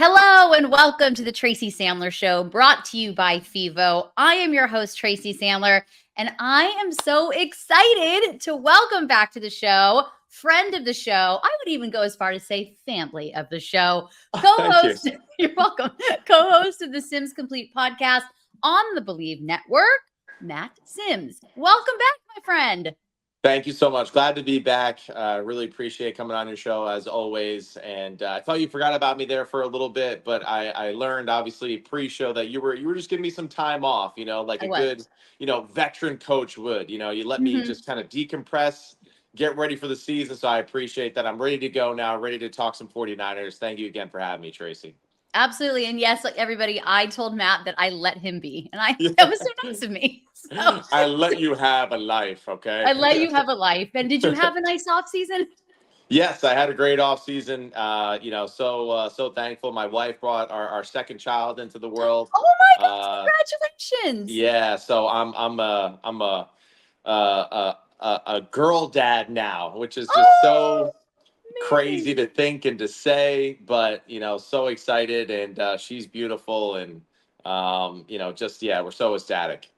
Hello and welcome to the Tracy Sandler Show, brought to you by FIVO. I am your host, Tracy Sandler, and I am so excited to welcome back to the show, friend of the show. I would even go as far to say family of the show, Thank you. co-host, you're welcome, co-host of the Sims Complete podcast on the Believe Network, Matt Sims. Welcome back, my friend. Thank you so much. Glad to be back. Really appreciate coming on your show as always. And I thought you forgot about me there for a little bit, but I learned obviously pre-show that you were just giving me some time off. Like I a was. good veteran coach would. You let me Mhm. just kind of decompress, get ready for the season. So I appreciate that. I'm ready to go now. Ready to talk some 49ers. Thank you again for having me, Tracy. Absolutely. And yes, like everybody, I told Matt that I let him be. And Yeah. that was so nice of me. So I let you have a life, I okay? let you have a life. And did you have a nice off season? Yes, I had a great off season. So thankful. My wife brought our second child into the world. Oh my Uh, gosh, congratulations. yeah, so I'm a girl dad now, which is just Oh, so amazing. crazy to think and to say, but so excited, and she's beautiful, and just yeah, we're so ecstatic.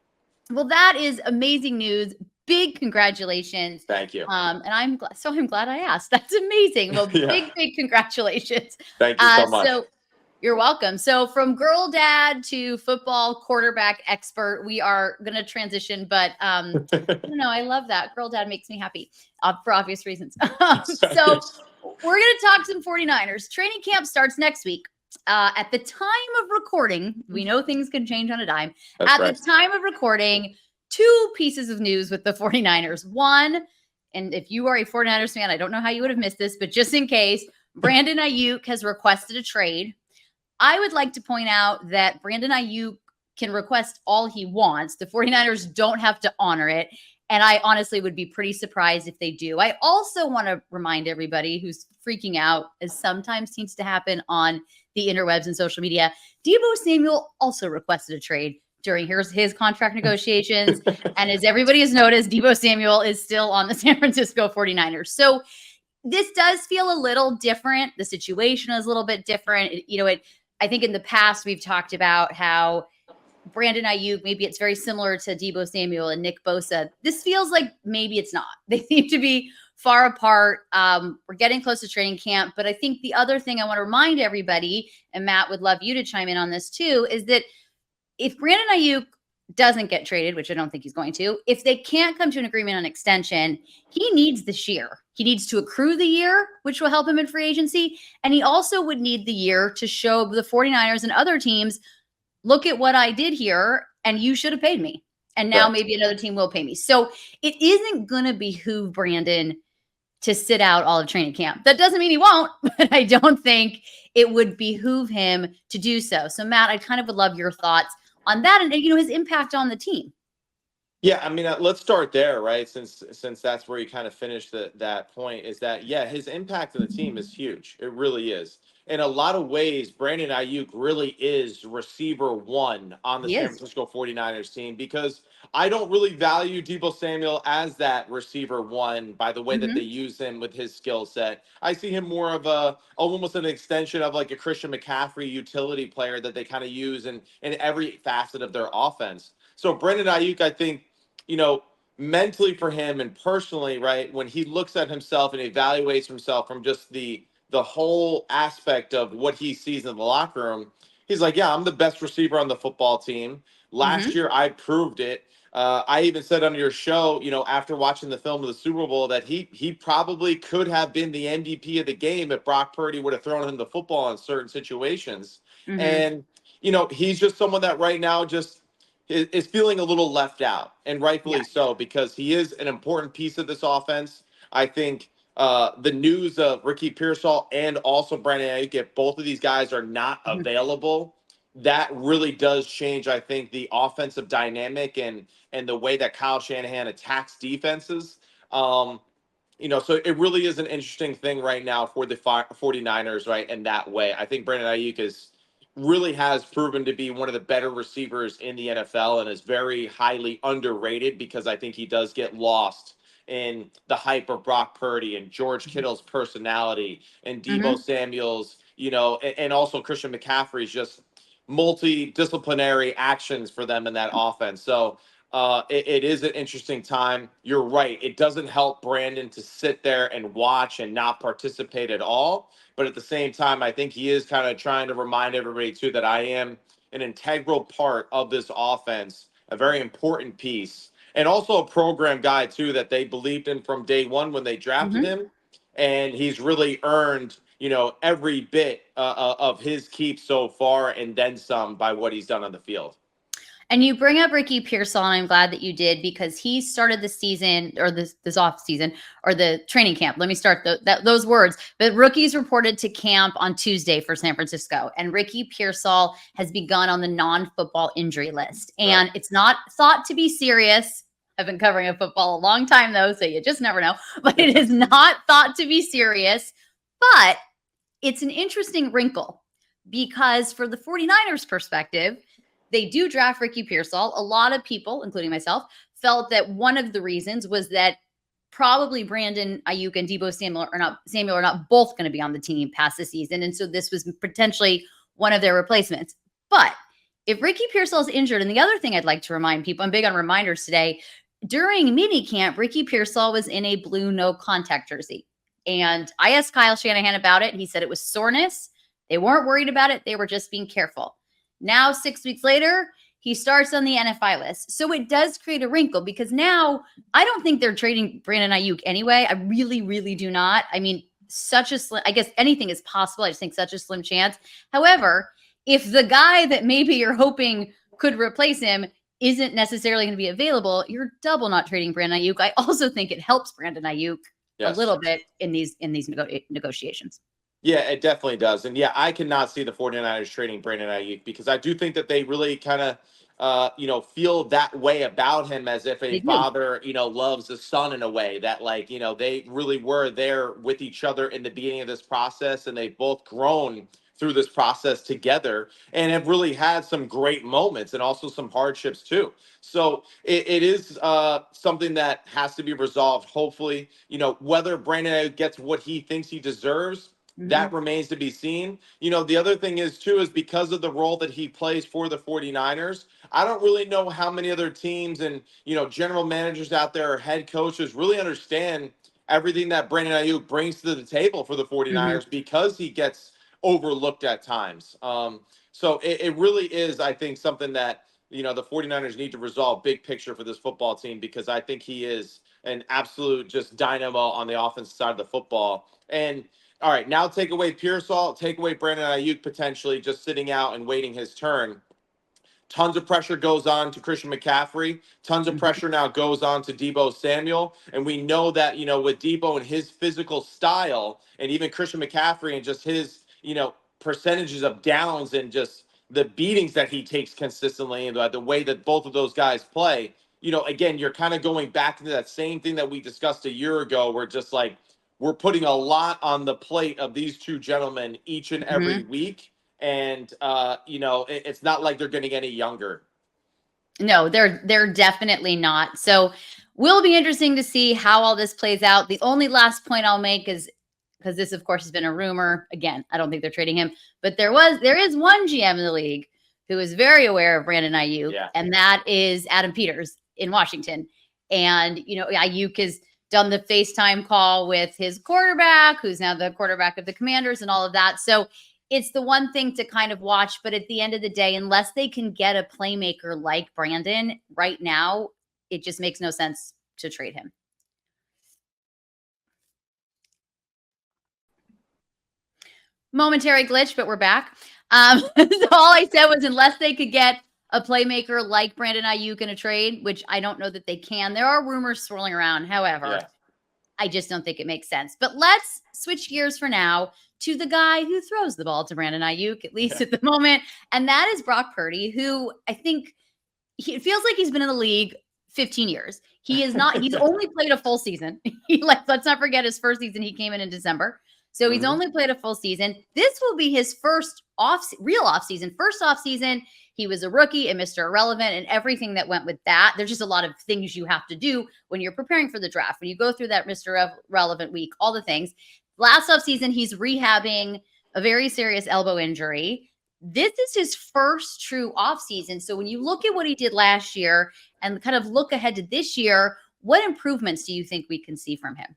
Well, that is amazing news. Big congratulations. Thank you. And I'm glad I asked. That's amazing. Well, Yeah, big congratulations. thank you so much. So you're welcome. So from girl dad to football quarterback expert, we are going to transition, but I don't know. I love that. Girl dad makes me happy for obvious reasons. So we're going to talk some 49ers. Training camp starts next week. At the time of recording, we know things can change on a dime. That's At the right. time of recording, two pieces of news with the 49ers. One, and if you are a 49ers fan, I don't know how you would have missed this, but just in case, Brandon Aiyuk has requested a trade. I would like to point out that Brandon Aiyuk can request all he wants. The 49ers don't have to honor it. And I honestly would be pretty surprised if they do. I also want to remind everybody who's freaking out, as sometimes seems to happen on the interwebs and social media, Deebo Samuel also requested a trade during his contract negotiations. And as everybody has noticed, Deebo Samuel is still on the San Francisco 49ers. So this does feel a little different. The situation is a little bit different. I think in the past we've talked about how Brandon Aiyuk, maybe it's very similar to Deebo Samuel and Nick Bosa. This feels like maybe it's not. They seem to be far apart. We're getting close to training camp. But I think the other thing I want to remind everybody, and Matt would love you to chime in on this too, is that if Brandon Aiyuk doesn't get traded, which I don't think he's going to, if they can't come to an agreement on extension, he needs this year. He needs to accrue the year, which will help him in free agency. And he also would need the year to show the 49ers and other teams, look at what I did here, and you should have paid me. And now Correct. maybe another team will pay me. So it isn't going to behoove Brandon to sit out all of training camp. That doesn't mean he won't, but I don't think it would behoove him to do so. So Matt, I kind of would love your thoughts on that and his impact on the team. Yeah, I mean, let's start there, right? Since that's where you kind of finished that point, is that yeah, his impact on the team is huge. It really is. In a lot of ways, Brandon Aiyuk really is receiver one on the He San is. Francisco 49ers team, because I don't really value Deebo Samuel as that receiver one by the way that they Mm-hmm. use him with his skill set. I see him more of a almost an extension of like a Christian McCaffrey utility player that they kind of use in every facet of their offense. So Brandon Aiyuk, I think, mentally for him and personally, right, when he looks at himself and evaluates himself from just the whole aspect of what he sees in the locker room, he's like, yeah, I'm the best receiver on the football team. Last Mm-hmm. year, I proved it. I even said on your show, after watching the film of the Super Bowl, that he probably could have been the MVP of the game if Brock Purdy would have thrown him the football in certain situations. Mm-hmm. And he's just someone that right now just is feeling a little left out, and Yeah. rightfully so, because he is an important piece of this offense. I think the news of Ricky Pearsall and also Brandon Aiyuk, if both of these guys are not Mm-hmm. available, that really does change, I think, the offensive dynamic and the way that Kyle Shanahan attacks defenses. So it really is an interesting thing right now for the 49ers, right? In that way, I think Brandon Aiyuk really has proven to be one of the better receivers in the NFL and is very highly underrated, because I think he does get lost in the hype of Brock Purdy and George Kittle's personality and Mm-hmm. Deebo Samuel's, and also Christian McCaffrey's just multidisciplinary actions for them in that offense. So it is an interesting time. You're right. It doesn't help Brandon to sit there and watch and not participate at all. But at the same time, I think he is kind of trying to remind everybody, too, that I am an integral part of this offense, a very important piece, and also a program guy, too, that they believed in from day one when they drafted him. And he's really earned, every bit of his keep so far and then some by what he's done on the field. And you bring up Ricky Pearsall, and I'm glad that you did, because he started the season, or this off season, or the training camp. Let me start those words. But rookies reported to camp on Tuesday for San Francisco, and Ricky Pearsall has begun on the non-football injury list. And It's not thought to be serious. I've been covering football a long time, though, so you just never know. But it is not thought to be serious. But it's an interesting wrinkle, because for the 49ers perspective, they do draft Ricky Pearsall. A lot of people, including myself, felt that one of the reasons was that probably Brandon Aiyuk and Deebo Samuel are not both going to be on the team past the season. And so this was potentially one of their replacements. But if Ricky Pearsall is injured, and the other thing I'd like to remind people, I'm big on reminders today, during minicamp, Ricky Pearsall was in a blue no contact jersey. And I asked Kyle Shanahan about it, and he said it was soreness. They weren't worried about it. They were just being careful. Now, 6 weeks later, he starts on the NFI list. So it does create a wrinkle, because now I don't think they're trading Brandon Aiyuk anyway. I really, really do not. I mean, I guess anything is possible. I just think such a slim chance. However, if the guy that maybe you're hoping could replace him isn't necessarily going to be available, you're double not trading Brandon Aiyuk. I also think it helps Brandon Aiyuk a little bit in these negotiations. Yeah, it definitely does. And yeah, I cannot see the 49ers trading Brandon Aiyuk, because I do think that they really kind of, feel that way about him, as if a father, loves a son, in a way that, like, they really were there with each other in the beginning of this process, and they've both grown through this process together and have really had some great moments and also some hardships too. So it is something that has to be resolved. Hopefully, whether Brandon gets what he thinks he deserves, that remains to be seen. The other thing is, too, is because of the role that he plays for the 49ers, I don't really know how many other teams and, general managers out there or head coaches really understand everything that Brandon Aiyuk brings to the table for the 49ers, because he gets overlooked at times. So it really is, I think, something that, the 49ers need to resolve big picture for this football team, because I think he is an absolute just dynamo on the offensive side of the football. And all right, now take away Pearsall, take away Brandon Aiyuk potentially just sitting out and waiting his turn. Tons of pressure goes on to Christian McCaffrey. Tons of pressure now goes on to Deebo Samuel. And we know that, with Deebo and his physical style, and even Christian McCaffrey and just his, percentages of downs and just the beatings that he takes consistently, and the way that both of those guys play, again, you're kind of going back into that same thing that we discussed a year ago, where just like, we're putting a lot on the plate of these two gentlemen each and every week. And, it's not like they're getting any younger. No, they're definitely not. So will be interesting to see how all this plays out. The only last point I'll make is, because this, of course, has been a rumor. Again, I don't think they're trading him, but there is one GM in the league who is very aware of Brandon Aiyuk, and that is Adam Peters in Washington. And, Aiyuk has done the FaceTime call with his quarterback, who's now the quarterback of the Commanders, and all of that. So it's the one thing to kind of watch. But at the end of the day, unless they can get a playmaker like Brandon right now, it just makes no sense to trade him. Momentary glitch, but we're back. So all I said was, unless they could get a playmaker like Brandon Aiyuk in a trade, which I don't know that they can. There are rumors swirling around. However, I just don't think it makes sense. But let's switch gears for now to the guy who throws the ball to Brandon Aiyuk, at least at the moment. And that is Brock Purdy, who I think it feels like he's been in the league 15 years. He is not, he's only played a full season. Let's not forget his first season. He came in December. So he's only played a full season. This will be his first real off season. First off season, he was a rookie and Mr. Irrelevant and everything that went with that. There's just a lot of things you have to do when you're preparing for the draft. When you go through that Mr. Irrelevant week, all the things. Last off season, he's rehabbing a very serious elbow injury. This is his first true offseason. So when you look at what he did last year and kind of look ahead to this year, what improvements do you think we can see from him?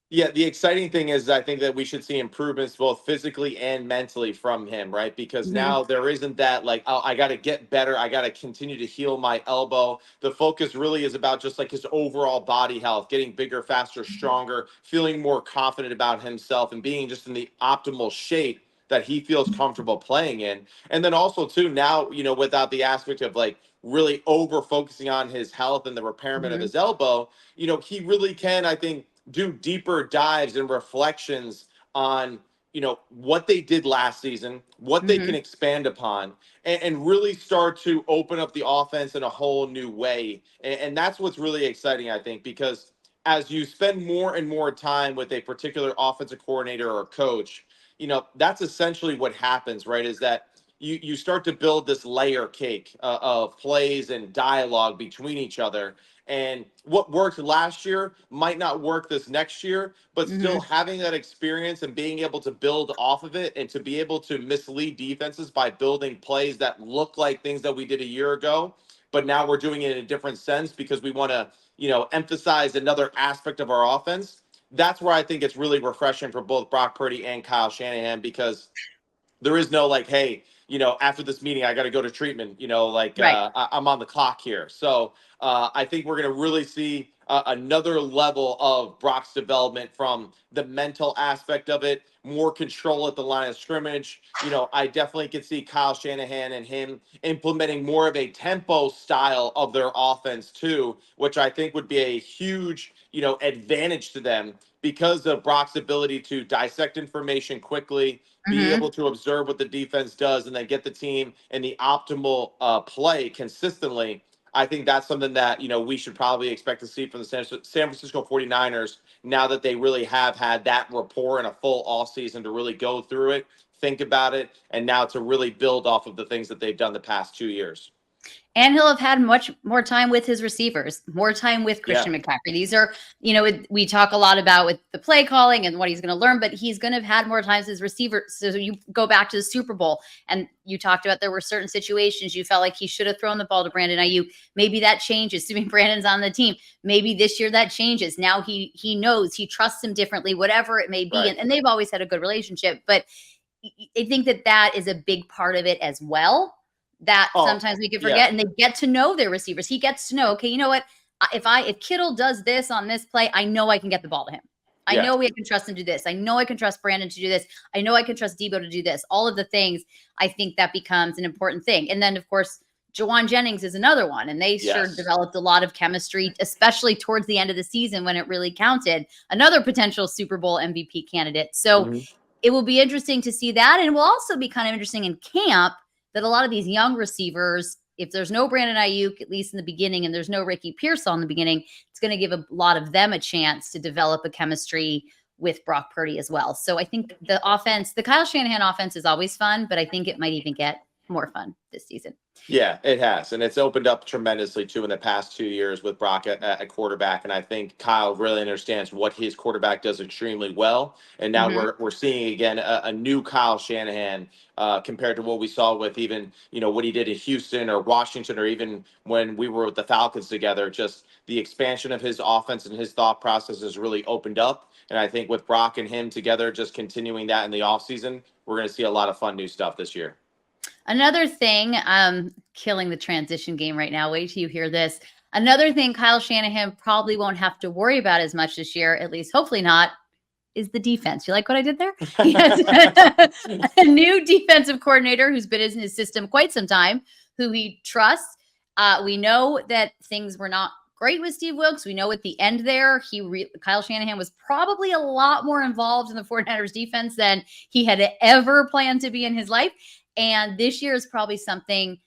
Yeah, the exciting thing is I think that we should see improvements both physically and mentally from him, right? Because Mm-hmm. now there isn't that like, oh, I got to get better. I got to continue to heal my elbow. The focus really is about just like his overall body health, getting bigger, faster, stronger, feeling more confident about himself and being just in the optimal shape that he feels comfortable playing in. And then also too, now, without the aspect of like really over focusing on his health and the repairment of Mm-hmm. his elbow, he really can, I think, do deeper dives and reflections on what they did last season, what they Mm-hmm. can expand upon, and really start to open up the offense in a whole new way. And that's what's really exciting, I think, because as you spend more and more time with a particular offensive coordinator or coach, that's essentially what happens, right? Is that you start to build this layer cake of plays and dialogue between each other, and what worked last year might not work this next year, but still Mm-hmm. having that experience and being able to build off of it and to be able to mislead defenses by building plays that look like things that we did a year ago, but now we're doing it in a different sense because we want to, emphasize another aspect of our offense. That's where I think it's really refreshing for both Brock Purdy and Kyle Shanahan, because there is no like, hey, after this meeting, I got to go to treatment, like Right. I'm on the clock here. So I think we're going to really see another level of Brock's development from the mental aspect of it, more control at the line of scrimmage. I definitely could see Kyle Shanahan and him implementing more of a tempo style of their offense too, which I think would be a huge, advantage to them because of Brock's ability to dissect information quickly, be Mm-hmm. able to observe what the defense does, and then get the team in the optimal play consistently. I think that's something that, we should probably expect to see from the San Francisco 49ers now that they really have had that rapport in a full offseason to really go through it, think about it, and now to really build off of the things that they've done the past 2 years. And he'll have had much more time with his receivers, more time with Yeah. Christian McCaffrey. These are, we talk a lot about with the play calling and what he's going to learn, but he's going to have had more times as receiver. So you go back to the Super Bowl and you talked about there were certain situations you felt like he should have thrown the ball to Brandon Aiyuk. Maybe that changes. Assuming Brandon's on the team, maybe this year that changes. Now he knows, he trusts him differently, whatever it may be. Right. And they've always had a good relationship, but I think that is a big part of it as well, that Oh, sometimes we can yeah. forget, and they get to know their receivers. He gets to know, okay, you know what? If Kittle does this on this play, I know I can get the ball to him. I Yeah. know I can trust him to do this. I know I can trust Brandon to do this. I know I can trust Debo to do this. All of the things, I think that becomes an important thing. And then, of course, Jawan Jennings is another one, and they sure Yes. developed a lot of chemistry, especially towards the end of the season when it really counted. Another potential Super Bowl MVP candidate. So Mhm. it will be interesting to see that. And it will also be kind of interesting in camp that a lot of these young receivers, if there's no Brandon Aiyuk, at least in the beginning, and there's no Ricky Pearsall in the beginning, it's going to give a lot of them a chance to develop a chemistry with Brock Purdy as well. So I think the offense, the Kyle Shanahan offense is always fun, but I think it might even get more fun this season. Yeah, it has. And it's opened up tremendously too in the past 2 years with Brock at quarterback. And I think Kyle really understands what his quarterback does extremely well. And now Mm-hmm. we're seeing again a new Kyle Shanahan compared to what we saw with even, what he did in Houston or Washington, or even when we were with the Falcons together. Just the expansion of his offense and his thought process has really opened up. And I think with Brock and him together, just continuing that in the offseason, we're going to see a lot of fun new stuff this year. Another thing, killing the transition game right now. Wait till you hear this. Another thing Kyle Shanahan probably won't have to worry about as much this year, at least hopefully not, is the defense. You like what I did there? He has a new defensive coordinator who's been in his system quite some time, who he trusts. We know that things were not great with Steve Wilkes. We know at the end there, Kyle Shanahan was probably a lot more involved in the 49ers defense than he had ever planned to be in his life. And this year is probably something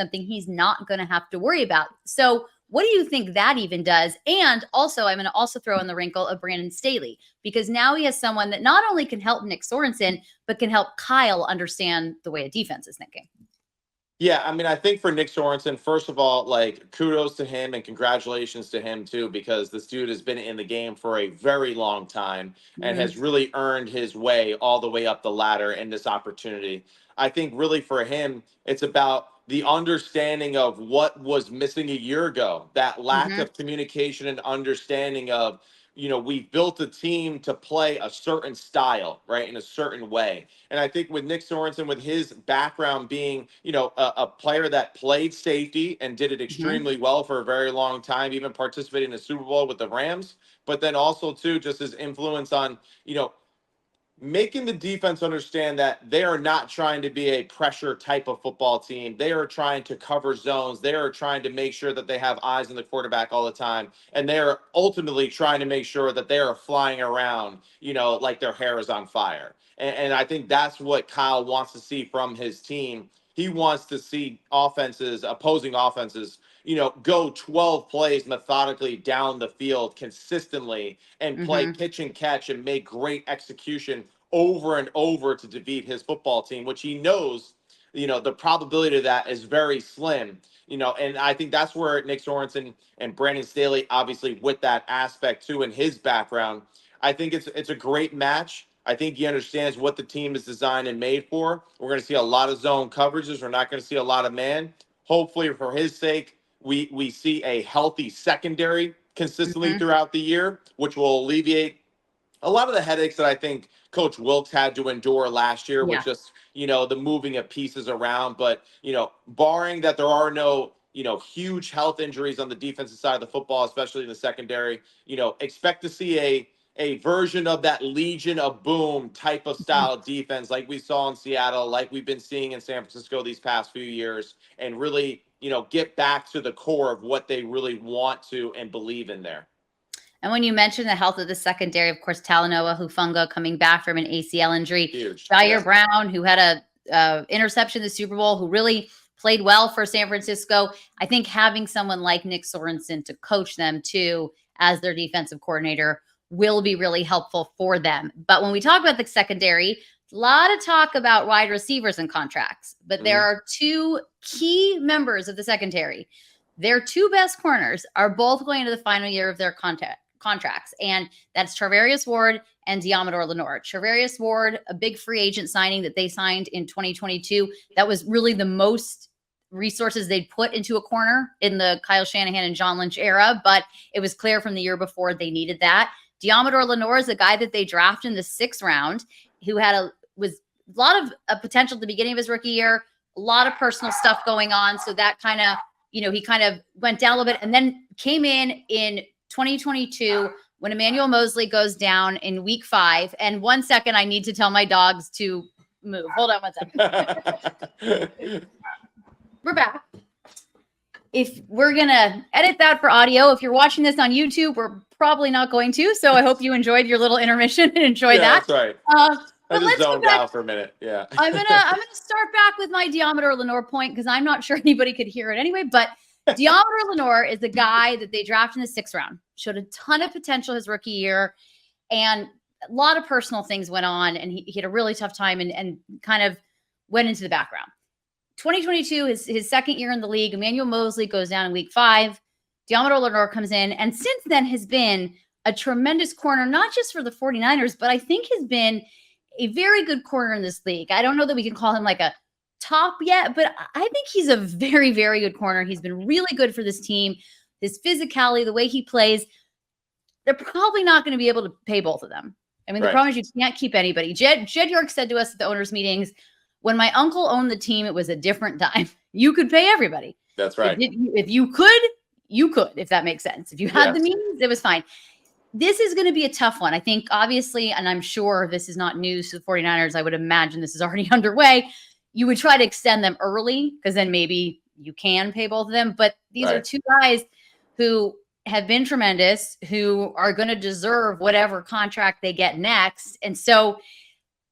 he's not going to have to worry about. So what do you think that even does? And also, I'm going to also throw in the wrinkle of Brandon Staley, because now he has someone that not only can help Nick Sorensen, but can help Kyle understand the way a defense is thinking. Yeah, I mean, I think for Nick Sorensen, first of all, like kudos to him and congratulations to him too, because this dude has been in the game for a very long time and Mhm. has really earned his way all the way up the ladder in this opportunity. I think really for him, it's about the understanding of what was missing a year ago, that lack Mhm. of communication and understanding of, we built a team to play a certain style, right, in a certain way. And I think with Nick Sorensen, with his background being, a player that played safety and did it Mhm. extremely well for a very long time, even participating in the Super Bowl with the Rams, but then also too just his influence on, making the defense understand that they are not trying to be a pressure type of football team. They are trying to cover zones. They are trying to make sure that they have eyes on the quarterback all the time. And they are ultimately trying to make sure that they are flying around, like their hair is on fire. And I think that's what Kyle wants to see from his team. He wants to see opposing offenses, go 12 plays methodically down the field consistently and play Mhm. pitch and catch and make great execution over and over to defeat his football team, which he knows, the probability of that is very slim. And I think that's where Nick Sorensen and Brandon Staley, obviously with that aspect too, in his background, I think it's a great match. I think he understands what the team is designed and made for. We're going to see a lot of zone coverages. We're not going to see a lot of man. Hopefully, for his sake, we see a healthy secondary consistently Mhm. throughout the year, which will alleviate a lot of the headaches that I think Coach Wilkes had to endure last year with Yeah. just, the moving of pieces around. But, barring that there are no, huge health injuries on the defensive side of the football, especially in the secondary, expect to see a version of that Legion of Boom type of Mhm. style defense like we saw in Seattle, like we've been seeing in San Francisco these past few years, and really, get back to the core of what they really want to and believe in there. And when you mention the health of the secondary, of course, Talanoa Hufanga coming back from an ACL injury, Huge. Jair Yeah. Brown, who had a interception in the Super Bowl, who really played well for San Francisco. I think having someone like Nick Sorensen to coach them too as their defensive coordinator will be really helpful for them. But when we talk about the secondary, a lot of talk about wide receivers and contracts, but there Mhm. are two key members of the secondary. Their two best corners are both going into the final year of their contracts, and that's Charvarius Ward and Diamador Lenore. Charvarius Ward, a big free agent signing that they signed in 2022. That was really the most resources they'd put into a corner in the Kyle Shanahan and John Lynch era, but it was clear from the year before they needed that. Diamador Lenore is a guy that they drafted in the 6th round who was a lot of potential at the beginning of his rookie year, a lot of personal stuff going on. So that kind of, he kind of went down a little bit and then came in 2022 when Emmanuel Mosley goes down in week 5. And 1 second, I need to tell my dogs to move. Hold on 1 second. We're back. If we're going to edit that for audio, if you're watching this on YouTube, we're probably not going to. So I hope you enjoyed your little intermission and enjoyed Yeah, that. that's right. I But just let's go zoned back. out for a minute. Yeah. I'm gonna start back with my Diamador Lenore point because I'm not sure anybody could hear it anyway. But Diamador Lenore is the guy that they drafted in the 6th round. Showed a ton of potential his rookie year, and a lot of personal things went on, and he had a really tough time and kind of went into the background. 2022 is his 2nd year in the league. Emmanuel Mosley goes down in week 5. Diamador Lenore comes in, and since then has been a tremendous corner, not just for the 49ers, but I think has been a very good corner in this league. I don't know that we can call him like a top yet, but I think he's a very, very good corner. He's been really good for this team. His physicality, the way he plays, they're probably not going to be able to pay both of them. I mean, the Right. problem is you can't keep anybody. Jed York said to us at the owners' meetings, when my uncle owned the team, it was a different time. You could pay everybody. That's right. If you could, if that makes sense. If you had the Yes. means, it was fine. This is going to be a tough one. I think, obviously, and I'm sure this is not news to the 49ers. I would imagine this is already underway. You would try to extend them early because then maybe you can pay both of them. But these are Right. two guys who have been tremendous, who are going to deserve whatever contract they get next. And so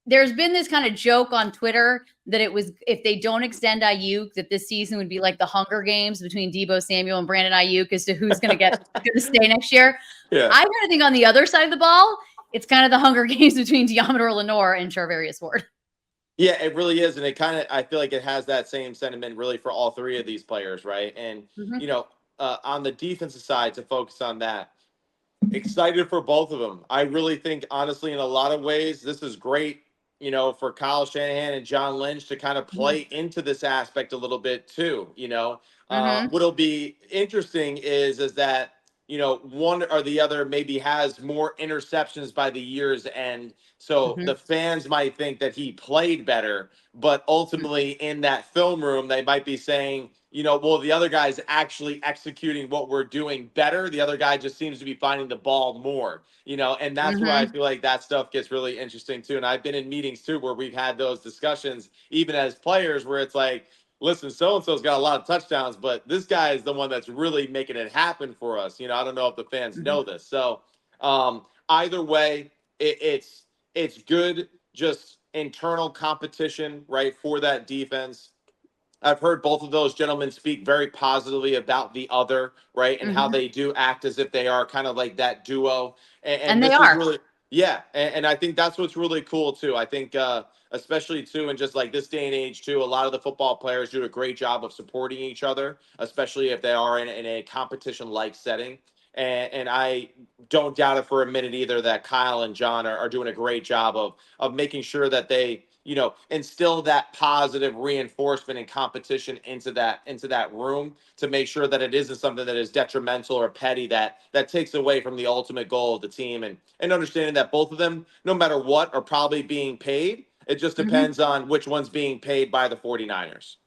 there's been this kind of joke on Twitter that it was, if they don't extend Aiyuk, that this season would be like the Hunger Games between Deebo Samuel and Brandon Aiyuk as to who's going to stay next year. Yeah. I kind of think on the other side of the ball, it's kind of the Hunger Games between Diamador Lenore and Charvarius Ward. Yeah, it really is, and it kind of I feel like it has that same sentiment really for all three of these players, right? And Hmm. you know, on the defensive side, to focus on that, excited for both of them. I really think, honestly, in a lot of ways, this is great, for Kyle Shanahan and John Lynch to kind of Hmm. play into this aspect a little bit too. Hmm. What'll be interesting is that, one or the other maybe has more interceptions by the year's end. So Hmm. the fans might think that he played better, but ultimately in that film room, they might be saying, well, the other guy's actually executing what we're doing better. The other guy just seems to be finding the ball more, and that's where I Hmm. feel like that stuff gets really interesting too. And I've been in meetings too where we've had those discussions, even as players, where it's like, listen, so and so's got a lot of touchdowns, but this guy is the one that's really making it happen for us. I don't know if the fans Hmm. know this. So either way, it's good, just internal competition, right, for that defense. I've heard both of those gentlemen speak very positively about the other, right, and how Hmm. they do act as if they are kind of like that duo. And And they this is are. really, yeah, and I think that's what's really cool too. I think, especially too, in just like this day and age too, a lot of the football players do a great job of supporting each other, especially if they are in a competition-like setting. And I don't doubt it for a minute either that Kyle and John are doing a great job of making sure that they instill that positive reinforcement and competition into that room to make sure that it isn't something that is detrimental or petty that takes away from the ultimate goal of the team, and understanding that both of them, no matter what, are probably being paid. It just Hmm. depends on which one's being paid by the 49ers.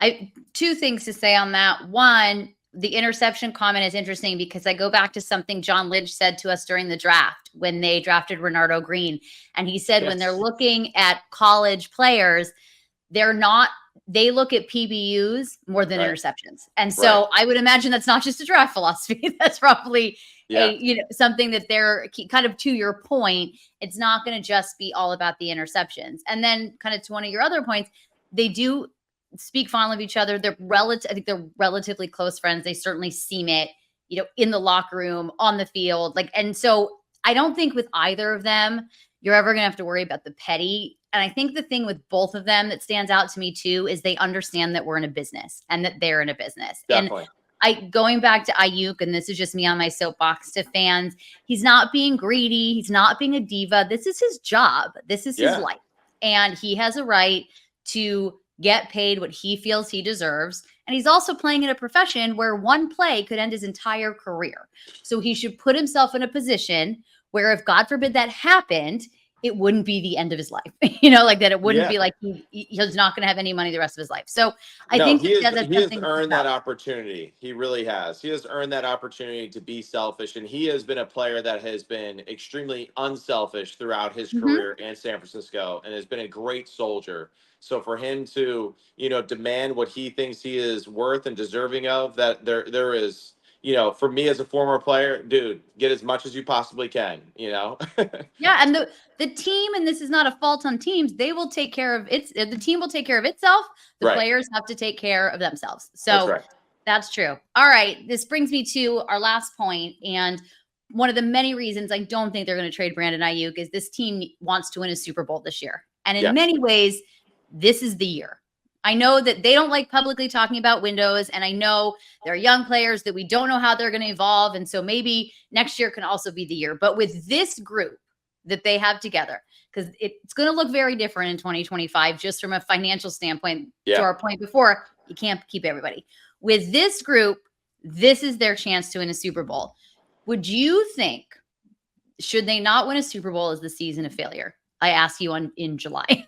I two things to say on that. One, the interception comment is interesting because I go back to something John Lynch said to us during the draft when they drafted Renardo Green. And he said when they're Yes. looking at college players, they're not they look at PBUs more than Right. interceptions. And Right. so I would imagine that's not just a draft philosophy. That's probably a, Yeah. something that they're kind of, to your point, it's not going to just be all about the interceptions. And then kind of to one of your other points, they do speak fondly of each other. I think they're relatively close friends. They certainly seem it, in the locker room, on the field. And so I don't think with either of them, you're ever going to have to worry about the petty. And I think the thing with both of them that stands out to me too is they understand that we're in a business and that they're in a business. And Definitely. going back to Aiyuk, and this is just me on my soapbox to fans, he's not being greedy. He's not being a diva. This is his job. This is his Yeah. life. And he has a right to get paid what he feels he deserves. And he's also playing in a profession where one play could end his entire career. So he should put himself in a position where, if God forbid that happened, it wouldn't be the end of his life. Like that. It wouldn't Yeah. be like he's not going to have any money the rest of his life. So I No, think he that has that's he has something to think earned about. that opportunity. He really has. He has earned that opportunity to be selfish, and he has been a player that has been extremely unselfish throughout his Mhm. career in San Francisco, and has been a great soldier. So for him to, demand what he thinks he is worth and deserving of, that there is, for me as a former player, dude, get as much as you possibly can, Yeah, and the team, and this is not a fault on teams, they will take care of its the team will take care of itself. The Right. players have to take care of themselves. That's So right. that's true. All right, this brings me to our last point, and one of the many reasons I don't think they're going to trade Brandon Ayuk is this team wants to win a Super Bowl this year. And in Yeah. many ways, this is the year. I know that they don't like publicly talking about windows, and I know there are young players that we don't know how they're going to evolve, and so maybe next year can also be the year. But with this group that they have together, because it's going to look very different in 2025, just from a financial standpoint. To Yeah. our point before, you can't keep everybody. With this group, this is their chance to win a Super Bowl. Would you think, should they not win a Super Bowl, is the season a failure? I ask you in July.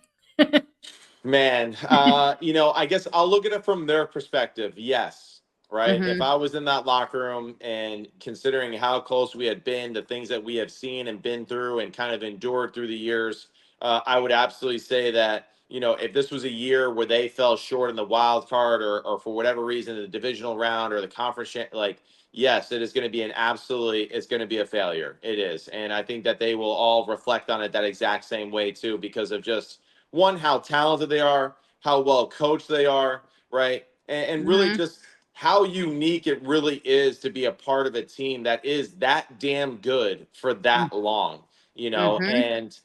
Man, I guess I'll look at it from their perspective. Yes, right. If Hmm. I was in that locker room and considering how close we had been, the things that we have seen and been through and kind of endured through the years, I would absolutely say that, if this was a year where they fell short in the wild card, or for whatever reason, the divisional round or the conference, like, yes, it is going to be it's going to be a failure. It is. And I think that they will all reflect on it that exact same way too, because of just, one, how talented they are, how well coached they are, right? And really Hmm. just how unique it really is to be a part of a team that is that damn good for that long, Hmm. and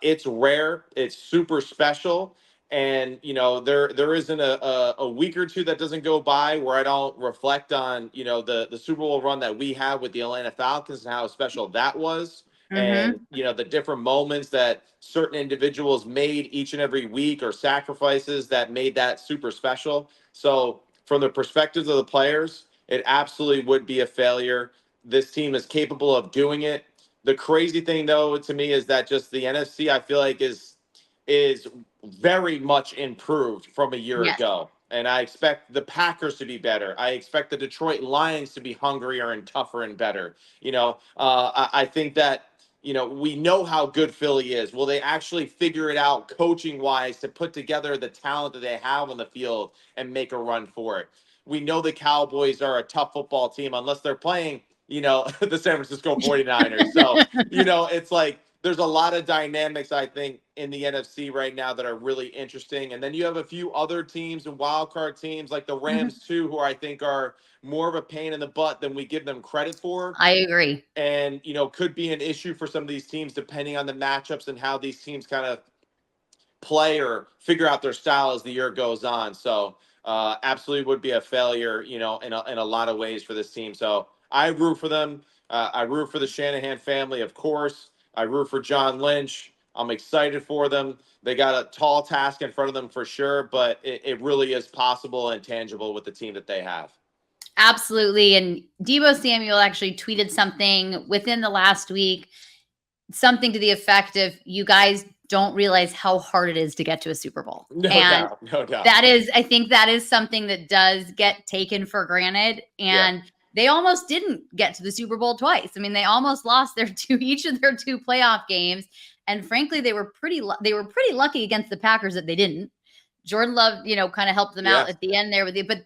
It's rare. It's super special. And there isn't a week or two that doesn't go by where I don't reflect on the Super Bowl run that we had with the Atlanta Falcons and how special that was, and Mm-hmm. the different moments that certain individuals made each and every week, or sacrifices that made that super special. So from the perspectives of the players, it absolutely would be a failure. This team is capable of doing it. The crazy thing, though, to me, is that just the NFC, I feel like, is very much improved from a year Yes. ago. And I expect the Packers to be better. I expect the Detroit Lions to be hungrier and tougher and better. I think that, we know how good Philly is. Will they actually figure it out coaching wise to put together the talent that they have on the field and make a run for it? We know the Cowboys are a tough football team unless they're playing, the San Francisco 49ers. So, it's like there's a lot of dynamics, I think, in the NFC right now that are really interesting. And then you have a few other teams and wild card teams like the Mhm. Rams too, who I think are more of a pain in the butt than we give them credit for. I agree. And, could be an issue for some of these teams depending on the matchups and how these teams kind of play or figure out their style as the year goes on. So absolutely would be a failure, in a lot of ways for this team. So I root for them. I root for the Shanahan family, of course. I root for John Lynch. I'm excited for them. They got a tall task in front of them for sure, but it really is possible and tangible with the team that they have. Absolutely. And Debo Samuel actually tweeted something within the last week, something to the effect of, you guys don't realize how hard it is to get to a Super Bowl. No And doubt. No doubt. I think that is something that does get taken for granted. Yeah. And they almost didn't get to the Super Bowl twice. I mean, they almost lost each of their two playoff games. And frankly, they were pretty lucky against the Packers that they didn't. Jordan Love, kind of helped them out Yes. at the end there with it. But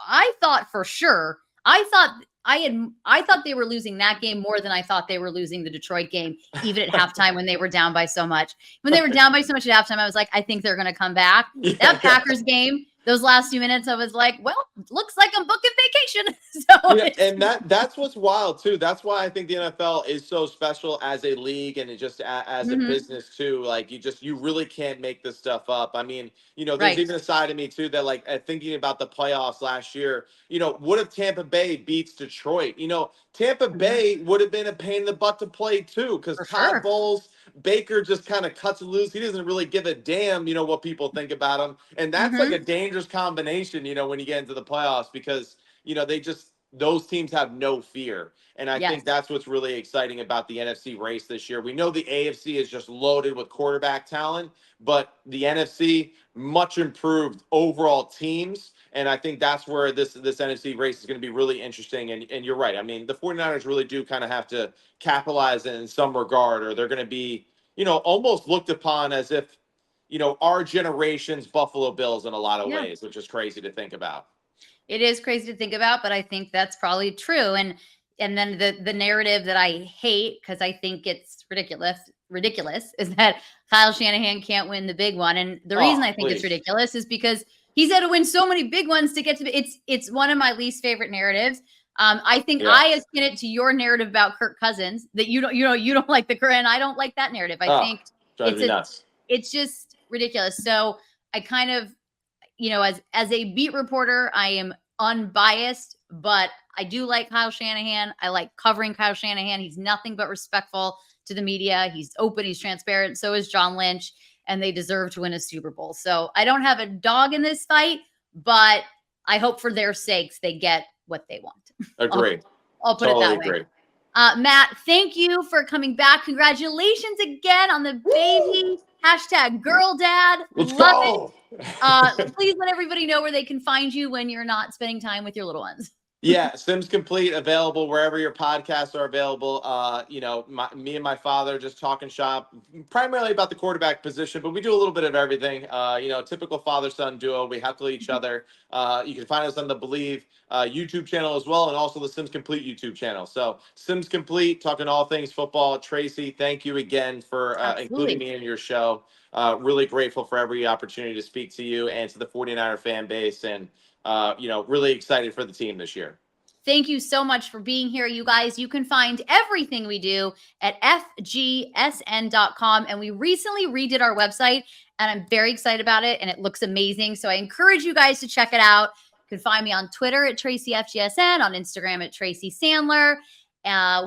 I thought for sure, I thought they were losing that game more than I thought they were losing the Detroit game, even at halftime when they were down by so much. When they were down by so much at halftime, I was like, I think they're going to come back. That Packers game, those last few minutes, I was like, well, looks like I'm booking vacation. And that's what's wild too. That's why I think the NFL is so special as a league and it just as a Mhm. business too. Like you really can't make this stuff up. I mean, there's Right. even a side of me too that like thinking about the playoffs last year. What if Tampa Bay beats Detroit? Tampa Mhm. Bay would have been a pain in the butt to play too because For Todd sure. Bowles. Baker just kind of cuts it loose. He doesn't really give a damn, what people think about him. And that's like Mhm. a dangerous combination, when you get into the playoffs because they just those teams have no fear. And I Yes. think that's what's really exciting about the NFC race this year. We know the AFC is just loaded with quarterback talent, but the NFC much improved overall teams. And I think that's where this NFC race is going to be really interesting. And you're right. I mean, the 49ers really do kind of have to capitalize in some regard, or they're going to be, almost looked upon as if, our generation's Buffalo Bills in a lot of Yeah. ways, which is crazy to think about. It is crazy to think about, but I think that's probably true. And then the narrative that I hate, because I think it's ridiculous, is that Kyle Shanahan can't win the big one. And the reason Oh, I think it's please. ridiculous is because he's had to win so many big ones to get to it's one of my least favorite narratives. I think Yeah. I akin it to your narrative about Kirk Cousins, that you don't like the current. I don't like that narrative. I Oh, think drives it's me nuts. it's just ridiculous. So I kind of, as a beat reporter, I am unbiased, but I do like Kyle Shanahan. I like covering Kyle Shanahan. He's nothing but respectful to the media. He's open, he's transparent. So is John Lynch, and they deserve to win a Super Bowl. So I don't have a dog in this fight, but I hope for their sakes they get what they want. Agree. I'll put it Totally that way. agree. Matt, thank you for coming back. Congratulations again on the baby. Hashtag girl dad. Let's Love it. go. Please let everybody know where they can find you when you're not spending time with your little ones. Yeah, Sims Complete available wherever your podcasts are available. Me and my father just talking shop, primarily about the quarterback position, but we do a little bit of everything. Typical father-son duo. We heckle each other. You can find us on the Believe YouTube channel as well, and also the Sims Complete YouTube channel. So Sims Complete, talking all things football. Tracy, thank you again for including Absolutely. me in your show. Really grateful for every opportunity to speak to you and to the 49er fan base, and really excited for the team this year. Thank you so much for being here, you guys. You can find everything we do at FGSN.com. And we recently redid our website, and I'm very excited about it, and it looks amazing. So I encourage you guys to check it out. You can find me on Twitter at TracyFGSN, on Instagram at Tracy Sandler.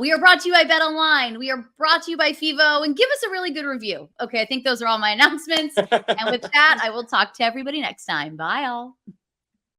We are brought to you by Bet Online. We are brought to you by FIVO, and give us a really good review. Okay, I think those are all my announcements. And with that, I will talk to everybody next time. Bye, all.